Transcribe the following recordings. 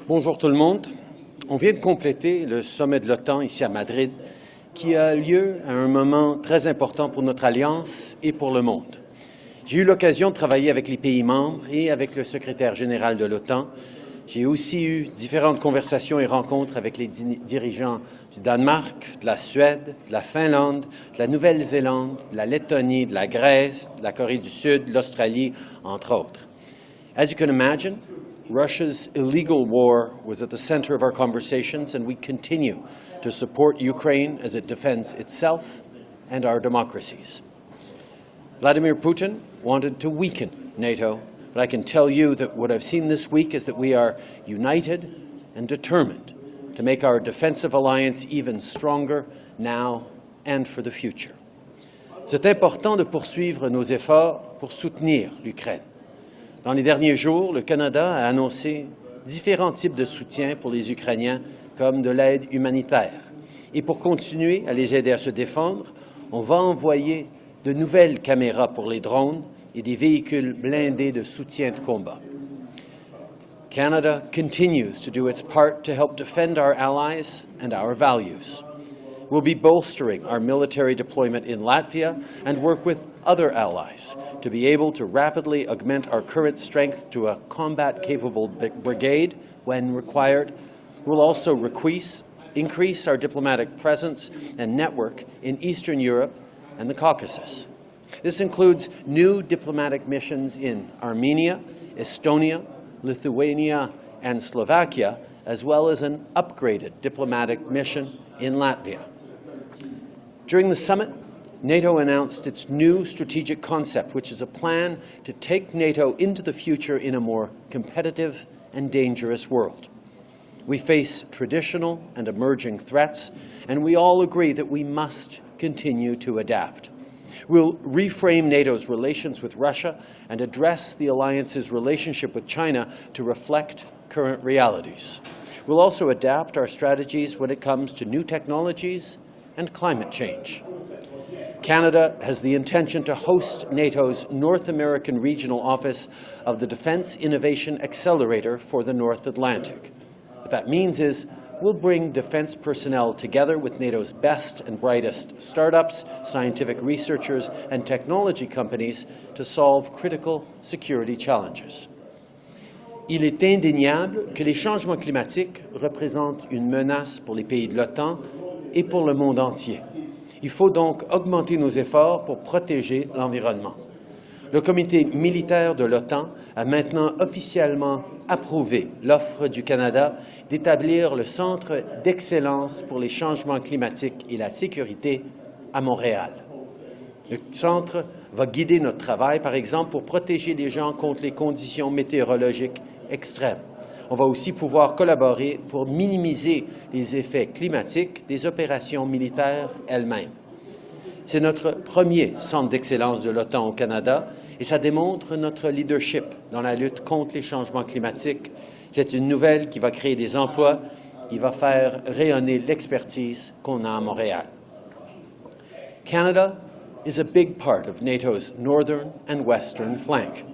Bonjour tout le monde. On vient de compléter le sommet de l'OTAN ici à Madrid, qui a lieu à un moment très important pour notre alliance et pour le monde. J'ai eu l'occasion de travailler avec les pays membres et avec le secrétaire général de l'OTAN. J'ai aussi eu différentes conversations et rencontres avec les dirigeants du Danemark, de la Suède, de la Finlande, de la Nouvelle-Zélande, de la Lettonie, de la Grèce, de la Corée du Sud, de l'Australie, entre autres. As you can imagine, Russia's illegal war was at the center of our conversations, and we continue to support Ukraine as it defends itself and our democracies. Vladimir Putin wanted to weaken NATO, but I can tell you that what I've seen this week is that we are united and determined to make our defensive alliance even stronger now and for the future. C'est important de poursuivre nos efforts pour soutenir l'Ukraine. Dans les derniers jours, le Canada a annoncé différents types de soutien pour les Ukrainiens, comme de l'aide humanitaire. Et pour continuer à les aider à se défendre, on va envoyer de nouvelles caméras pour les drones et des véhicules blindés de soutien de combat. Canada continues to do its part to help defend our allies and our values. We'll be bolstering our military deployment in Latvia and work with other allies to be able to rapidly augment our current strength to a combat-capable brigade when required. We'll also increase our diplomatic presence and network in Eastern Europe and the Caucasus. This includes new diplomatic missions in Armenia, Estonia, Lithuania, and Slovakia, as well as an upgraded diplomatic mission in Latvia. During the summit, NATO announced its new strategic concept, which is a plan to take NATO into the future in a more competitive and dangerous world. We face traditional and emerging threats, and we all agree that we must continue to adapt. We'll reframe NATO's relations with Russia and address the alliance's relationship with China to reflect current realities. We'll also adapt our strategies when it comes to new technologies and climate change. Canada has the intention to host NATO's North American Regional Office of the Defense Innovation Accelerator for the North Atlantic. What that means is we'll bring defense personnel together with NATO's best and brightest startups, scientific researchers, and technology companies to solve critical security challenges. Il est indéniable que les changements climatiques représentent une menace pour les pays de l'OTAN et pour le monde entier. Il faut donc augmenter nos efforts pour protéger l'environnement. Le comité militaire de l'OTAN a maintenant officiellement approuvé l'offre du Canada d'établir le Centre d'excellence pour les changements climatiques et la sécurité à Montréal. Le centre va guider notre travail, par exemple, pour protéger les gens contre les conditions météorologiques extrêmes. On va aussi pouvoir collaborer pour minimiser les effets climatiques des opérations militaires elles-mêmes. C'est notre premier centre d'excellence de l'OTAN au Canada et ça démontre notre leadership dans la lutte contre les changements climatiques. C'est une nouvelle qui va créer des emplois, qui va faire rayonner l'expertise qu'on a à Montréal. Canada is a big part of NATO's northern and western flank.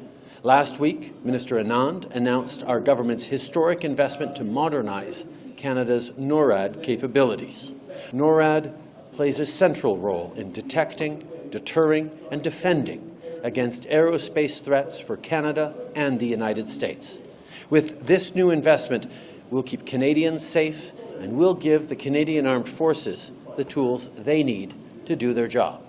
Last week, Minister Anand announced our government's historic investment to modernize Canada's NORAD capabilities. NORAD plays a central role in detecting, deterring, and defending against aerospace threats for Canada and the United States. With this new investment, we'll keep Canadians safe, and we'll give the Canadian Armed Forces the tools they need to do their job.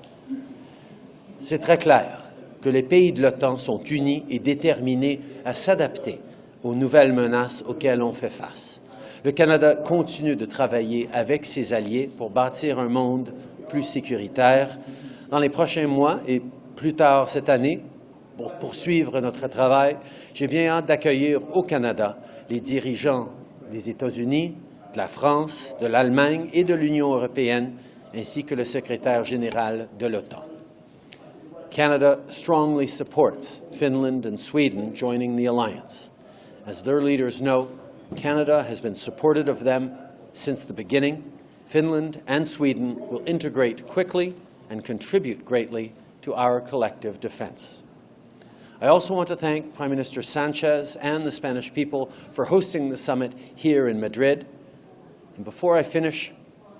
C'est très clair que les pays de l'OTAN sont unis et déterminés à s'adapter aux nouvelles menaces auxquelles on fait face. Le Canada continue de travailler avec ses alliés pour bâtir un monde plus sécuritaire. Dans les prochains mois et plus tard cette année, pour poursuivre notre travail, j'ai bien hâte d'accueillir au Canada les dirigeants des États-Unis, de la France, de l'Allemagne et de l'Union européenne, ainsi que le secrétaire général de l'OTAN. Canada strongly supports Finland and Sweden joining the alliance. As their leaders know, Canada has been supportive of them since the beginning. Finland and Sweden will integrate quickly and contribute greatly to our collective defense. I also want to thank Prime Minister Sanchez and the Spanish people for hosting the summit here in Madrid. And before I finish,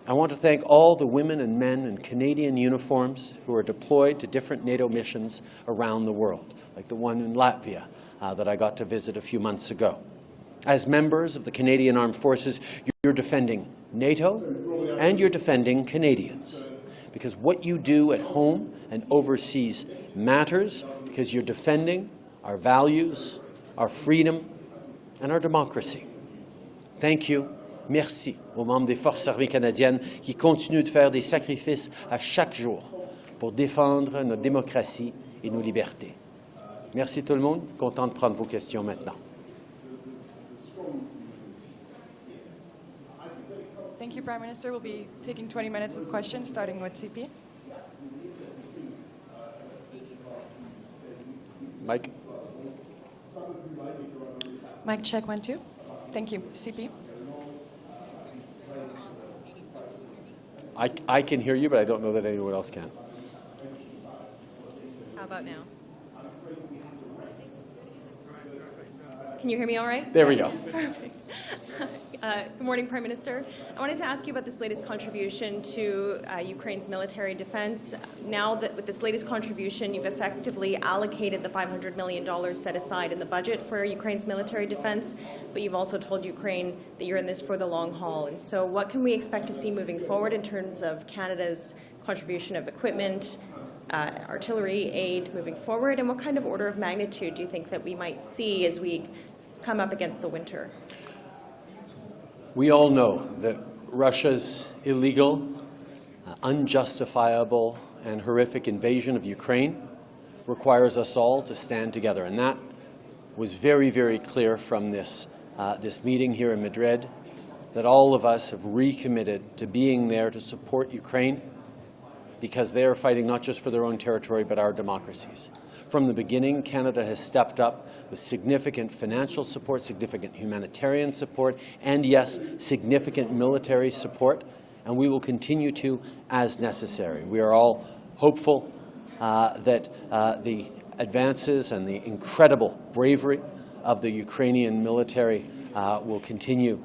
I want to thank all the women and men in Canadian uniforms who are deployed to different NATO missions around the world, like the one in Latvia that I got to visit a few months ago. As members of the Canadian Armed Forces, you're defending NATO and you're defending Canadians, because what you do at home and overseas matters, because you're defending our values, our freedom, and our democracy. Thank you. Merci aux membres des Forces armées canadiennes qui continuent de faire des sacrifices à chaque jour pour défendre notre démocratie et nos libertés. Merci tout le monde. Content de prendre vos questions maintenant. Thank you, Prime Minister. We'll be taking 20 minutes of questions, starting with CP. Mike? Mic check 1, 2. Thank you. CP. I can hear you, but I don't know that anyone else can. How about now? Can you hear me all right? There we go. Perfect. Good morning, Prime Minister. I wanted to ask you about this latest contribution to Ukraine's military defense. Now that with this latest contribution, you've effectively allocated the $500 million set aside in the budget for Ukraine's military defense, but you've also told Ukraine that you're in this for the long haul. And so what can we expect to see moving forward in terms of Canada's contribution of equipment, artillery aid moving forward, and what kind of order of magnitude do you think that we might see as we come up against the winter? We all know that Russia's illegal, unjustifiable, and horrific invasion of Ukraine requires us all to stand together. And that was very, very clear from this meeting here in Madrid, that all of us have recommitted to being there to support Ukraine, because they are fighting not just for their own territory, but our democracies. From the beginning, Canada has stepped up with significant financial support, significant humanitarian support, and yes, significant military support, and we will continue to as necessary. We are all hopeful that the advances and the incredible bravery of the Ukrainian military will continue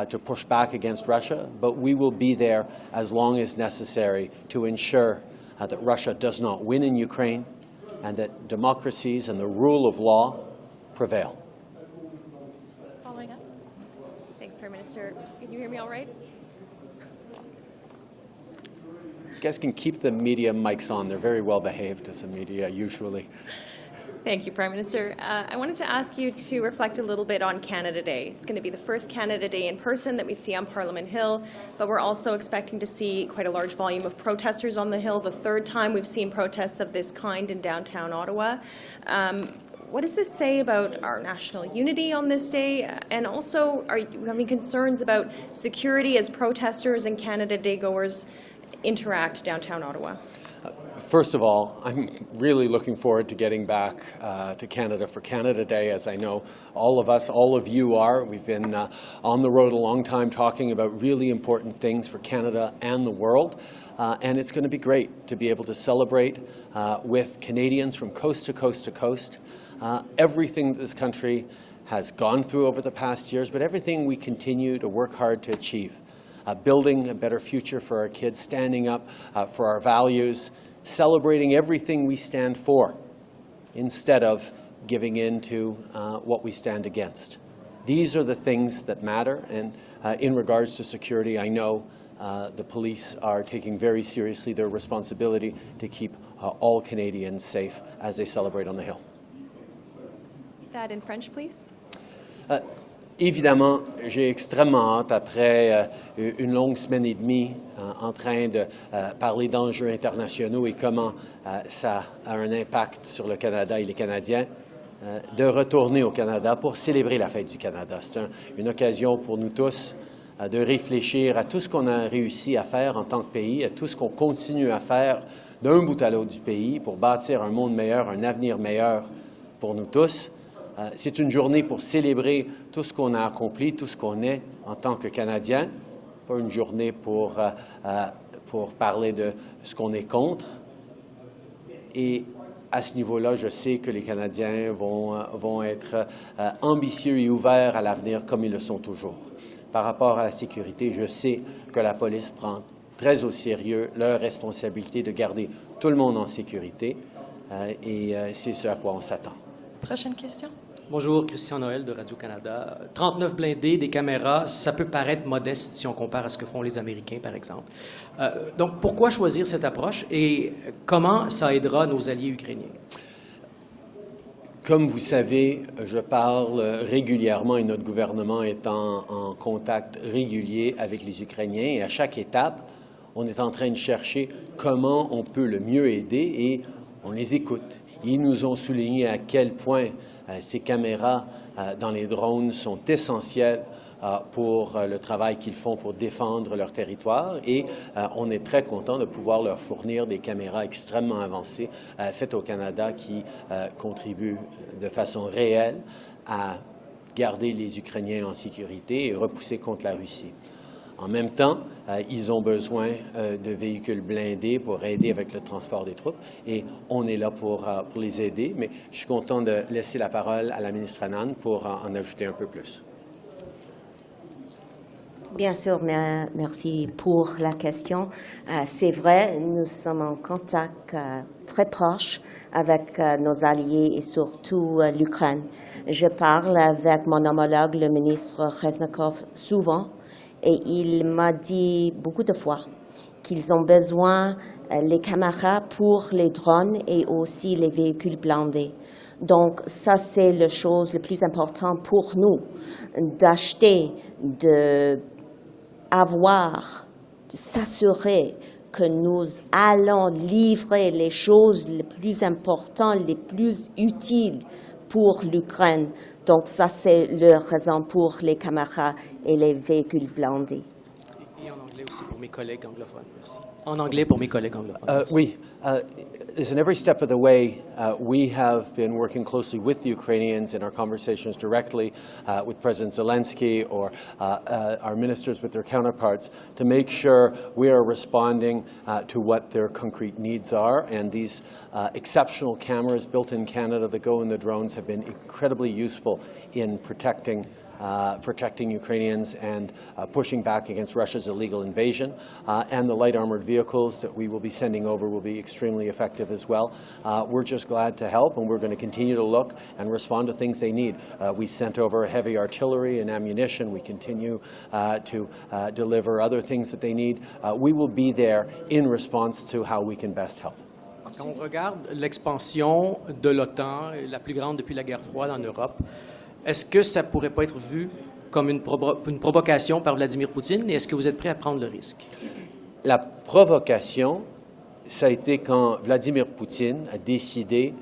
to push back against Russia, but we will be there as long as necessary to ensure that Russia does not win in Ukraine and that democracies and the rule of law prevail. Following up. Thanks, Prime Minister. Can you hear me all right? You guys can keep the media mics on. They're very well behaved as a media usually. Thank you, Prime Minister. I wanted to ask you to reflect a little bit on Canada Day. It's going to be the first Canada Day in person that we see on Parliament Hill, but we're also expecting to see quite a large volume of protesters on the Hill, the third time we've seen protests of this kind in downtown Ottawa. What does this say about our national unity on this day? And also, are you having concerns about security as protesters and Canada Day goers interact downtown Ottawa? First of all, I'm really looking forward to getting back to Canada for Canada Day, as I know all of us, all of you are. We've been on the road a long time talking about really important things for Canada and the world. And it's going to be great to be able to celebrate with Canadians from coast to coast to coast. Everything that this country has gone through over the past years, but everything we continue to work hard to achieve. Building a better future for our kids, standing up for our values, celebrating everything we stand for instead of giving in to what we stand against. These are the things that matter, and in regards to security, I know the police are taking very seriously their responsibility to keep all Canadians safe as they celebrate on the Hill. That in French, please. Évidemment, j'ai extrêmement hâte, après une longue semaine et demie en train de parler d'enjeux internationaux et comment ça a un impact sur le Canada et les Canadiens, de retourner au Canada pour célébrer la fête du Canada. C'est une occasion pour nous tous de réfléchir à tout ce qu'on a réussi à faire en tant que pays, à tout ce qu'on continue à faire d'un bout à l'autre du pays pour bâtir un monde meilleur, un avenir meilleur pour nous tous. C'est une journée pour célébrer tout ce qu'on a accompli, tout ce qu'on est en tant que Canadien, pas une journée pour parler de ce qu'on est contre. Et à ce niveau-là, je sais que les Canadiens vont être ambitieux et ouverts à l'avenir comme ils le sont toujours. Par rapport à la sécurité, je sais que la police prend très au sérieux leur responsabilité de garder tout le monde en sécurité et c'est ce à quoi on s'attend. Prochaine question. Bonjour, Christian Noël de Radio-Canada. 39 blindés, des caméras, ça peut paraître modeste si on compare à ce que font les Américains, par exemple. Donc, pourquoi choisir cette approche et comment ça aidera nos alliés ukrainiens? Comme vous savez, je parle régulièrement et notre gouvernement est en contact régulier avec les Ukrainiens et à chaque étape, on est en train de chercher comment on peut le mieux aider et on les écoute. Ils nous ont souligné à quel point ces caméras dans les drones sont essentielles pour le travail qu'ils font pour défendre leur territoire et on est très content de pouvoir leur fournir des caméras extrêmement avancées faites au Canada qui contribuent de façon réelle à garder les Ukrainiens en sécurité et repousser contre la Russie. En même temps, ils ont besoin de véhicules blindés pour aider avec le transport des troupes et on est là pour les aider. Mais je suis content de laisser la parole à la ministre Anand pour en ajouter un peu plus. Bien sûr, merci pour la question. C'est vrai, nous sommes en contact très proche avec nos alliés et surtout l'Ukraine. Je parle avec mon homologue, le ministre Reznikov, souvent. Et il m'a dit beaucoup de fois qu'ils ont besoin des caméras pour les drones et aussi les véhicules blindés. Donc, ça, c'est la chose la plus importante pour nous, d'acheter, d'avoir, de s'assurer que nous allons livrer les choses les plus importantes, les plus utiles pour l'Ukraine. Donc, ça, c'est la raison pour les caméras et les véhicules blindés. Et en anglais aussi pour mes collègues anglophones. Merci. En anglais pour mes collègues anglophones. Oui. In every step of the way, we have been working closely with the Ukrainians in our conversations directly with President Zelensky or our ministers with their counterparts to make sure we are responding to what their concrete needs are. And these exceptional cameras built in Canada that go in the drones have been incredibly useful in protecting Ukrainians and pushing back against Russia's illegal invasion. And the light armored vehicles that we will be sending over will be extremely effective as well. We're just glad to help, and we're going to continue to look and respond to things they need. We sent over heavy artillery and ammunition. We continue to deliver other things that they need. We will be there in response to how we can best help. Quand on regarde l'expansion de l'OTAN, la plus grande depuis la guerre froide en Europe, est-ce que ça ne pourrait pas être vu comme une provocation par Vladimir Poutine et est-ce que vous êtes prêt à prendre le risque? La provocation, ça a été quand Vladimir Poutine a décidé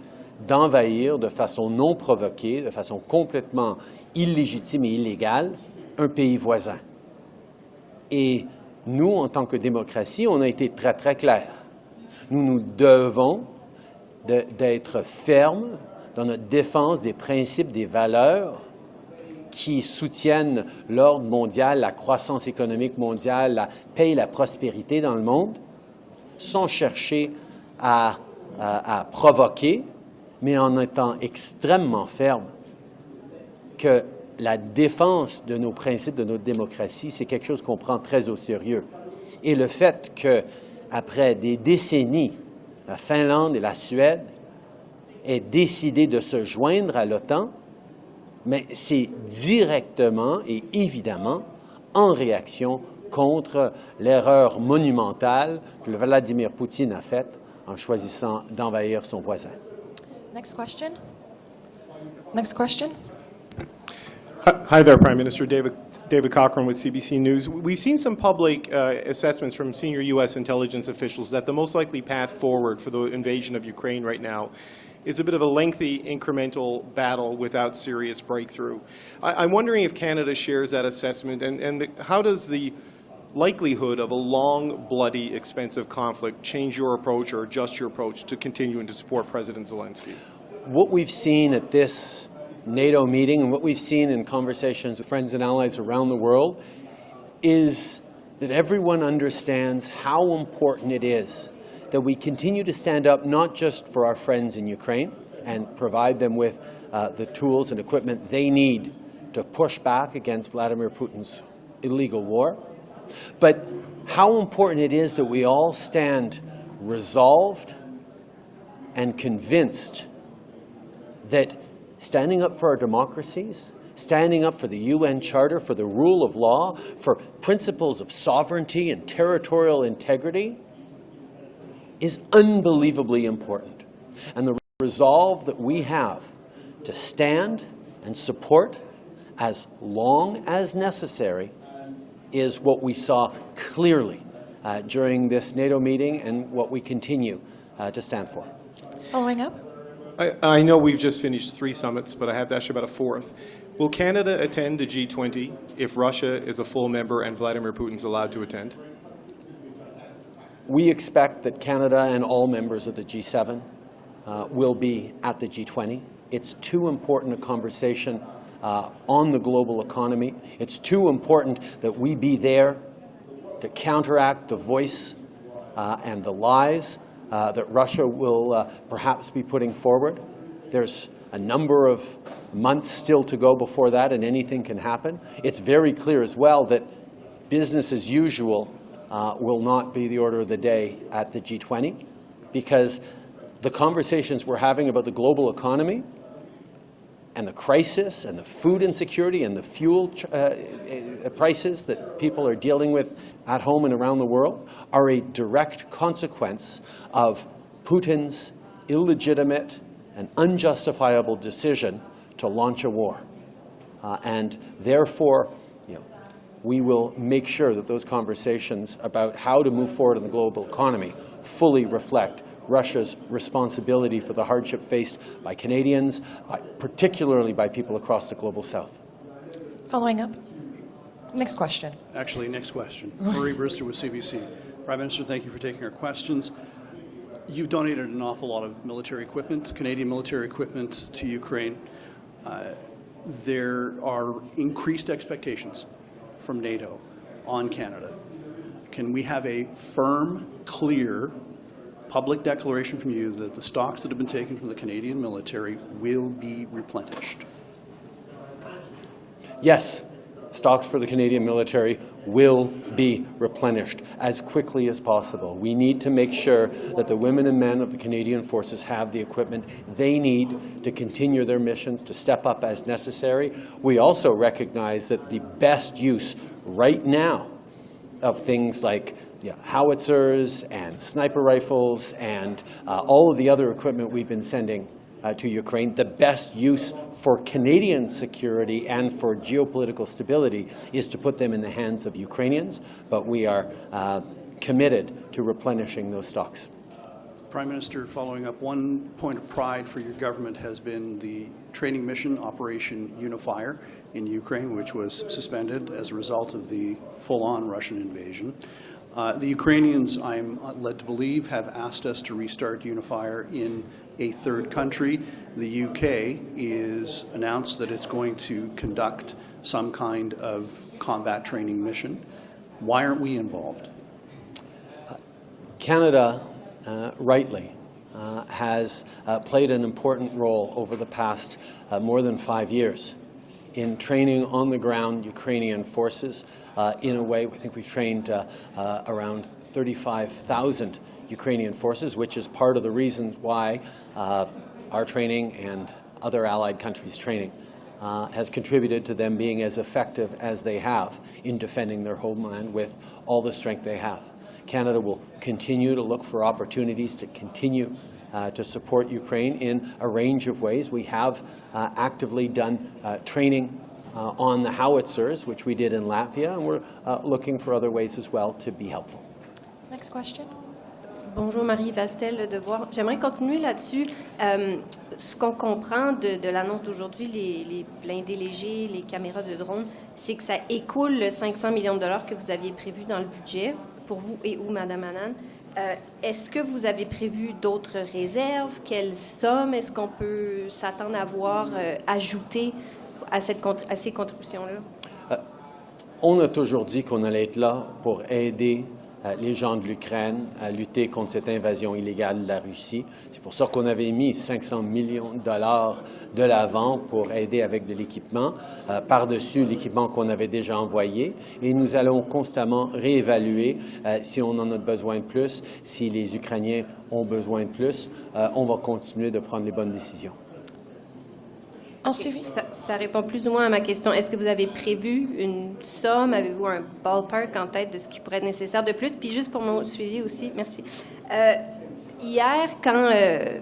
d'envahir de façon non provoquée, de façon complètement illégitime et illégale, un pays voisin. Et nous, en tant que démocratie, on a été très, très clairs. Nous devons d'être fermes dans notre défense des principes, des valeurs qui soutiennent l'ordre mondial, la croissance économique mondiale, la paix et la prospérité dans le monde, sans chercher à provoquer, mais en étant extrêmement ferme que la défense de nos principes, de notre démocratie, c'est quelque chose qu'on prend très au sérieux. Et le fait qu'après des décennies, la Finlande et la Suède aient décidé de se joindre à l'OTAN, mais c'est directement et évidemment en réaction contre l'erreur monumentale que Vladimir Poutine a faite en choisissant d'envahir son voisin. Next question. Next question. Hi there, Prime Minister. David Cochran with CBC News. We've seen some public assessments from senior U.S. intelligence officials that the most likely path forward for the invasion of Ukraine right now is a bit of a lengthy, incremental battle without serious breakthrough. I'm wondering if Canada shares that assessment, and how does the likelihood of a long, bloody, expensive conflict change your approach or adjust your approach to continuing to support President Zelensky? What we've seen at this NATO meeting and what we've seen in conversations with friends and allies around the world is that everyone understands how important it is that we continue to stand up not just for our friends in Ukraine and provide them with the tools and equipment they need to push back against Vladimir Putin's illegal war, but how important it is that we all stand resolved and convinced that standing up for our democracies, standing up for the UN Charter, for the rule of law, for principles of sovereignty and territorial integrity is unbelievably important. And the resolve that we have to stand and support as long as necessary is what we saw clearly during this NATO meeting and what we continue to stand for. Following up. I know we've just finished 3 summits, but I have to ask you about a 4th. Will Canada attend the G20 if Russia is a full member and Vladimir Putin's allowed to attend? We expect that Canada and all members of the G7 will be at the G20. It's too important a conversation on the global economy. It's too important that we be there to counteract the voice and the lies that Russia will perhaps be putting forward. There's a number of months still to go before that, and anything can happen. It's very clear as well that business as usual will not be the order of the day at the G20, because the conversations we're having about the global economy and the crisis and the food insecurity and the fuel prices that people are dealing with at home and around the world are a direct consequence of Putin's illegitimate and unjustifiable decision to launch a war. And therefore, we will make sure that those conversations about how to move forward in the global economy fully reflect Russia's responsibility for the hardship faced by Canadians, particularly by people across the global south. Following up. Next question. Actually, next question. Marie Brister with CBC. Prime Minister, thank you for taking our questions. You've donated an awful lot of military equipment, Canadian military equipment, to Ukraine. There are increased expectations from NATO on Canada. Can we have a firm, clear, public declaration from you that the stocks that have been taken from the Canadian military will be replenished? Yes, stocks for the Canadian military will be replenished as quickly as possible. We need to make sure that the women and men of the Canadian forces have the equipment they need to continue their missions, to step up as necessary. We also recognize that the best use right now of things like howitzers and sniper rifles and all of the other equipment we've been sending to Ukraine, the best use for Canadian security and for geopolitical stability is to put them in the hands of Ukrainians, but we are committed to replenishing those stocks. Prime Minister, following up, one point of pride for your government has been the training mission, Operation Unifier, in Ukraine, which was suspended as a result of the full-on Russian invasion. The Ukrainians, I'm led to believe, have asked us to restart Unifier in a third country. The UK is announced that it's going to conduct some kind of combat training mission. Why aren't we involved? Canada, rightly, has played an important role over the past more than 5 years in training on the ground Ukrainian forces. In a way, we think we've trained around 35,000 Ukrainian forces, which is part of the reason why our training and other allied countries' training has contributed to them being as effective as they have in defending their homeland with all the strength they have. Canada will continue to look for opportunities to continue to support Ukraine in a range of ways. We have actively done training on the howitzers, which we did in Latvia, and we're looking for other ways as well to be helpful. Next question. Bonjour, Marie Vastel, Le Devoir. J'aimerais continuer là-dessus. Ce qu'on comprend de l'annonce d'aujourd'hui, les blindés légers, les caméras de drone, c'est que ça écoule le 500 millions de dollars que vous aviez prévu dans le budget, pour vous et ou Mme Anand. Est-ce que vous avez prévu d'autres réserves? Quelle somme est-ce qu'on peut s'attendre à voir ajoutée à ces contributions-là? On a toujours dit qu'on allait être là pour aider les gens de l'Ukraine à lutter contre cette invasion illégale de la Russie. C'est pour ça qu'on avait mis 500 millions de dollars de l'avant pour aider avec de l'équipement, par-dessus l'équipement qu'on avait déjà envoyé. Et nous allons constamment réévaluer si on en a besoin de plus, si les Ukrainiens ont besoin de plus. On va continuer de prendre les bonnes décisions. Ça répond plus ou moins à ma question. Est-ce que vous avez prévu une somme? Avez-vous un ballpark en tête de ce qui pourrait être nécessaire de plus? Puis juste pour mon suivi aussi, merci. Hier, quand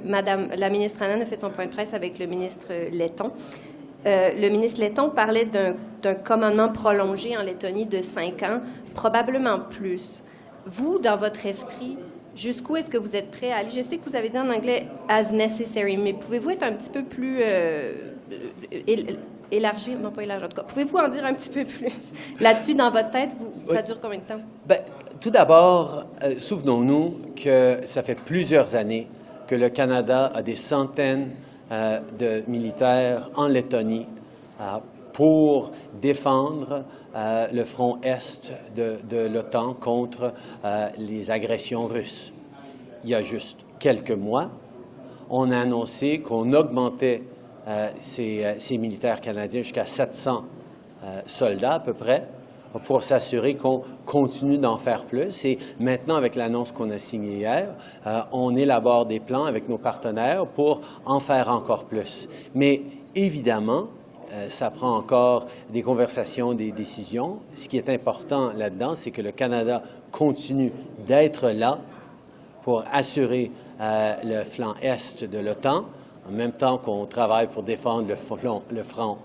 Madame la ministre Anand a fait son point de presse avec le ministre letton, le ministre letton parlait d'un commandement prolongé en Lettonie de 5 ans, probablement plus. Vous, dans votre esprit, jusqu'où est-ce que vous êtes prêt à aller? Je sais que vous avez dit en anglais « as necessary », mais pouvez-vous être un petit peu plus élargi? Non, pas élargi, en tout cas. Pouvez-vous en dire un petit peu plus là-dessus, dans votre tête? Ça dure combien de temps? Bien, tout d'abord, souvenons-nous que ça fait plusieurs années que le Canada a des centaines de militaires en Lettonie pour défendre le front est de l'OTAN contre les agressions russes. Il y a juste quelques mois, on a annoncé qu'on augmentait ces militaires canadiens jusqu'à 700 soldats à peu près pour s'assurer qu'on continue d'en faire plus. Et maintenant, avec l'annonce qu'on a signée hier, on élabore des plans avec nos partenaires pour en faire encore plus. Mais évidemment, ça prend encore des conversations, des décisions. Ce qui est important là-dedans, c'est que le Canada continue d'être là pour assurer le flanc est de l'OTAN, en même temps qu'on travaille pour défendre le front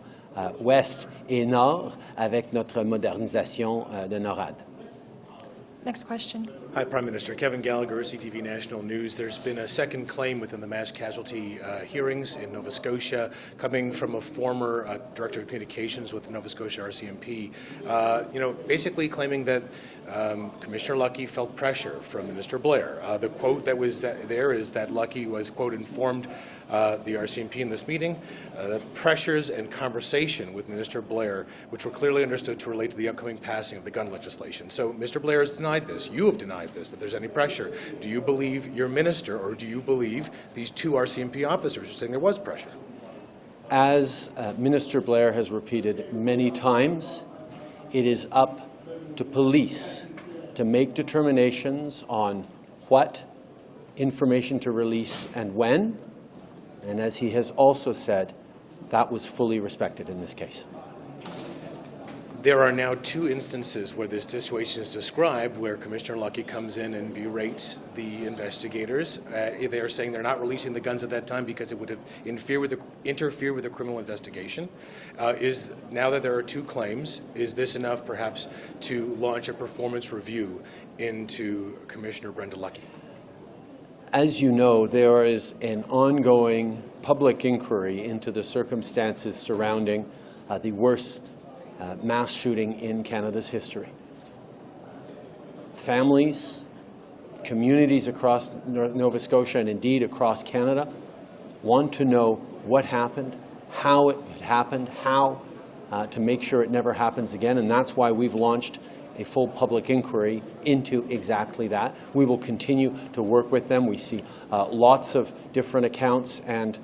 ouest et nord avec notre modernisation de NORAD. Next question. Hi, Prime Minister. Kevin Gallagher, CTV National News. There's been a second claim within the mass casualty hearings in Nova Scotia coming from a former Director of Communications with the Nova Scotia RCMP, basically claiming that Commissioner Lucky felt pressure from Minister Blair. The quote that was there is that Lucky was, quote, informed the RCMP in this meeting that pressures and conversation with Minister Blair, which were clearly understood to relate to the upcoming passing of the gun legislation. So Mr. Blair has denied this. You have denied this, that there's any pressure. Do you believe your minister, or do you believe these two RCMP officers are saying there was pressure? As Minister Blair has repeated many times, it is up to police to make determinations on what information to release and when. And as he has also said, that was fully respected in this case. There are now two instances where this situation is described where Commissioner Lucky comes in and berates the investigators. They are saying they're not releasing the guns at that time because it would have interfere with the criminal investigation. Now that there are two claims, is this enough perhaps to launch a performance review into Commissioner Brenda Lucky? As you know, there is an ongoing public inquiry into the circumstances surrounding the worst mass shooting in Canada's history. Families, communities across Nova Scotia and indeed across Canada want to know what happened, how it happened, how to make sure it never happens again, and that's why we've launched a full public inquiry into exactly that. We will continue to work with them. We see lots of different accounts and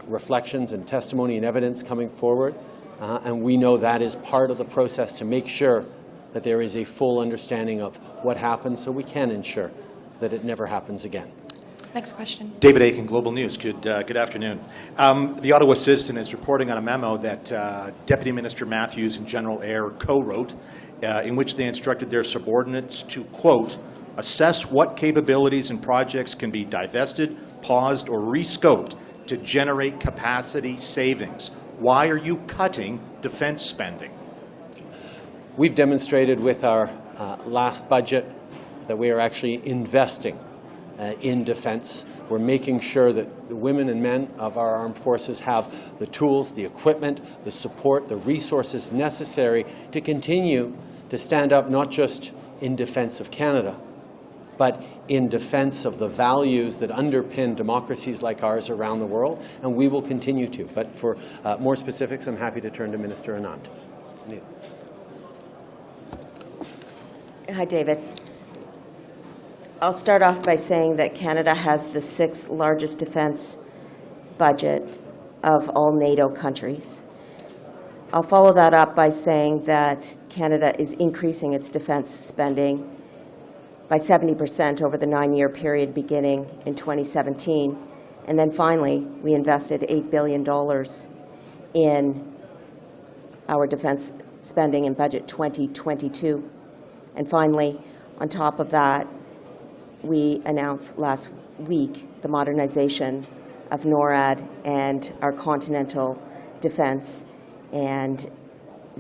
reflections and testimony and evidence coming forward, and we know that is part of the process to make sure that there is a full understanding of what happened so we can ensure that it never happens again. Next question. David Aiken, Global News. Good afternoon. The Ottawa Citizen is reporting on a memo that Deputy Minister Matthews and General Eyre co-wrote in which they instructed their subordinates to, quote, assess what capabilities and projects can be divested, paused, or rescoped to generate capacity savings. Why are you cutting defense spending? We've demonstrated with our last budget that we are actually investing in defense. We're making sure that the women and men of our armed forces have the tools, the equipment, the support, the resources necessary to continue to stand up not just in defense of Canada, but in defense of the values that underpin democracies like ours around the world, and we will continue to. But for more specifics, I'm happy to turn to Minister Anand. Anita. Hi, David. I'll start off by saying that Canada has the 6th largest defense budget of all NATO countries. I'll follow that up by saying that Canada is increasing its defense spending by 70% over the 9-year period beginning in 2017. And then finally, we invested $8 billion in our defense spending in budget 2022. And finally, on top of that, we announced last week the modernization of NORAD and our continental defense. And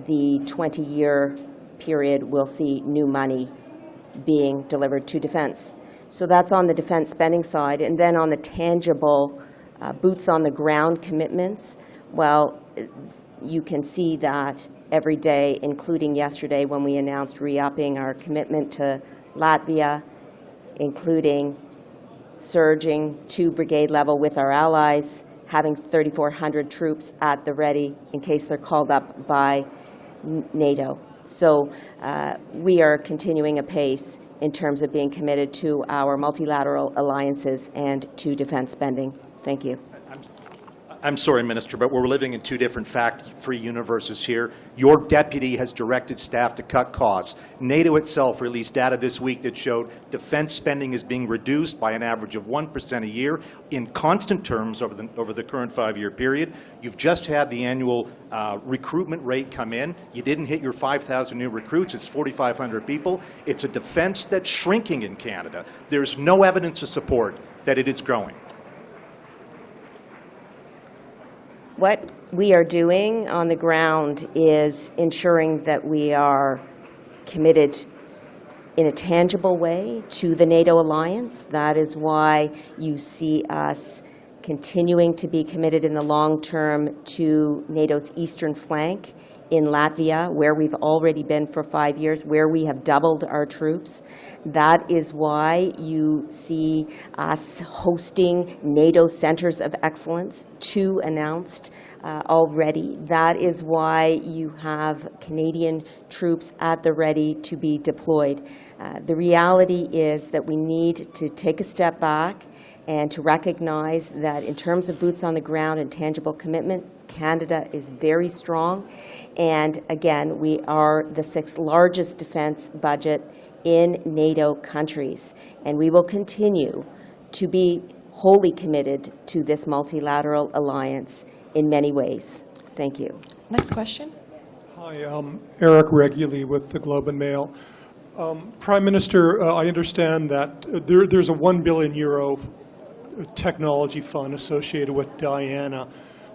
the 20-year period will see new money being delivered to defense. So that's on the defense spending side. And then on the tangible boots-on-the-ground commitments, well, you can see that every day, including yesterday when we announced re-upping our commitment to Latvia, including surging to brigade level with our allies, having 3,400 troops at the ready in case they're called up by NATO. So we are continuing apace in terms of being committed to our multilateral alliances and to defense spending. Thank you. I'm sorry, Minister, but we're living in two different fact-free universes here. Your deputy has directed staff to cut costs. NATO itself released data this week that showed defense spending is being reduced by an average of 1% a year in constant terms over the current 5-year period. You've just had the annual recruitment rate come in. You didn't hit your 5,000 new recruits. It's 4,500 people. It's a defense that's shrinking in Canada. There's no evidence to support that it is growing. What we are doing on the ground is ensuring that we are committed in a tangible way to the NATO alliance. That is why you see us continuing to be committed in the long term to NATO's eastern flank in Latvia, where we've already been for 5 years, where we have doubled our troops. That is why you see us hosting NATO centers of excellence, 2 announced already. That is why you have Canadian troops at the ready to be deployed. The reality is that we need to take a step back and to recognize that in terms of boots on the ground and tangible commitment, Canada is very strong. And again, we are the 6th largest defense budget in NATO countries. And we will continue to be wholly committed to this multilateral alliance in many ways. Thank you. Next question. Hi, Eric Reguli with the Globe and Mail. Prime Minister, I understand that there's a €1 billion technology fund associated with Diana.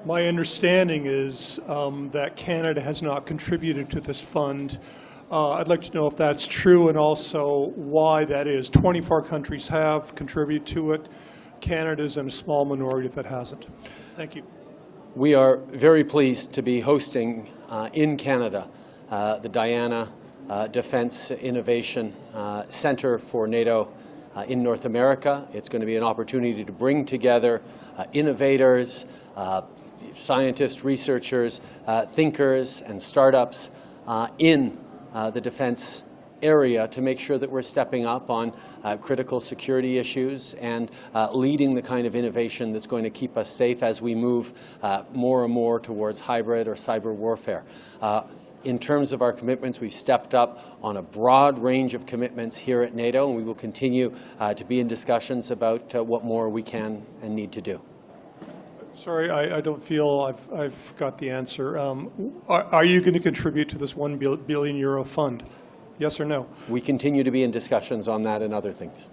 My understanding is that Canada has not contributed to this fund. I'd like to know if that's true and also why that is. 24 countries have contributed to it. Canada's in a small minority that hasn't. Thank you. We are very pleased to be hosting in Canada the Diana Defense Innovation Center for NATO in North America. It's going to be an opportunity to bring together innovators, scientists, researchers, thinkers, and startups in the defense area to make sure that we're stepping up on critical security issues and leading the kind of innovation that's going to keep us safe as we move more and more towards hybrid or cyber warfare. In terms of our commitments, we've stepped up on a broad range of commitments here at NATO, and we will continue to be in discussions about what more we can and need to do. Sorry, I don't feel I've got the answer. Are you going to contribute to this €1 billion fund? Yes or no? We continue to be in discussions on that and other things.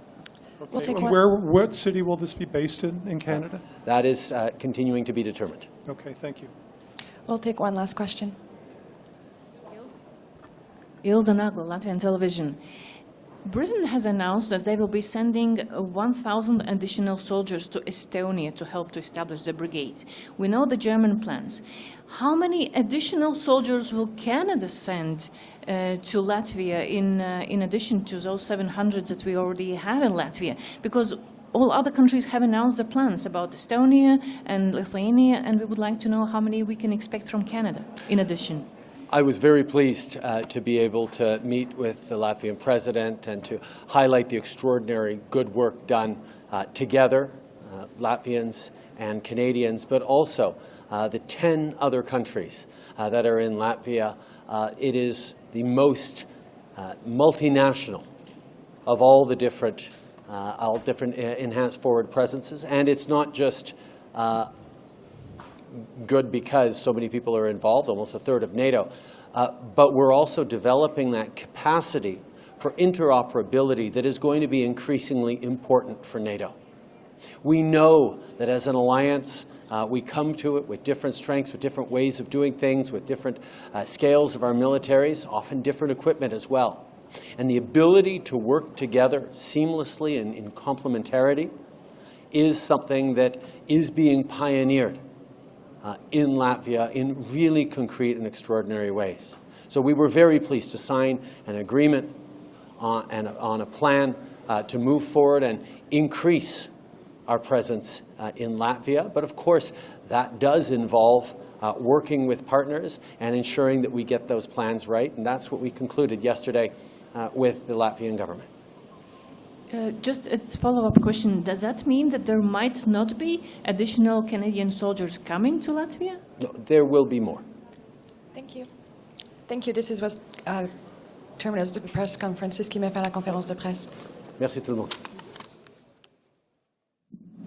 Okay. We'll take What city will this be based in Canada? That is continuing to be determined. Okay, thank you. We'll take one last question. Ilse Nagel, Latvian television. Britain has announced that they will be sending 1,000 additional soldiers to Estonia to help to establish the brigade. We know the German plans. How many additional soldiers will Canada send to Latvia in addition to those 700 that we already have in Latvia? Because all other countries have announced their plans about Estonia and Lithuania, and we would like to know how many we can expect from Canada in addition. I was very pleased to be able to meet with the Latvian President and to highlight the extraordinary good work done together, Latvians and Canadians, but also the 10 other countries that are in Latvia. It is the most multinational of all different enhanced forward presences, and it's not just good because so many people are involved, almost a third of NATO, but we're also developing that capacity for interoperability that is going to be increasingly important for NATO. We know that as an alliance, we come to it with different strengths, with different ways of doing things, with different scales of our militaries, often different equipment as well. And the ability to work together seamlessly and in complementarity is something that is being pioneered in Latvia in really concrete and extraordinary ways. So we were very pleased to sign an agreement on a plan to move forward and increase our presence in Latvia. But of course, that does involve working with partners and ensuring that we get those plans right. And that's what we concluded yesterday with the Latvian government. Just a follow-up question. Does that mean that there might not be additional Canadian soldiers coming to Latvia? No, there will be more. Thank you. Thank you. This is what terminus de press conference qui met fin à la conférence de presse. Merci tout le monde.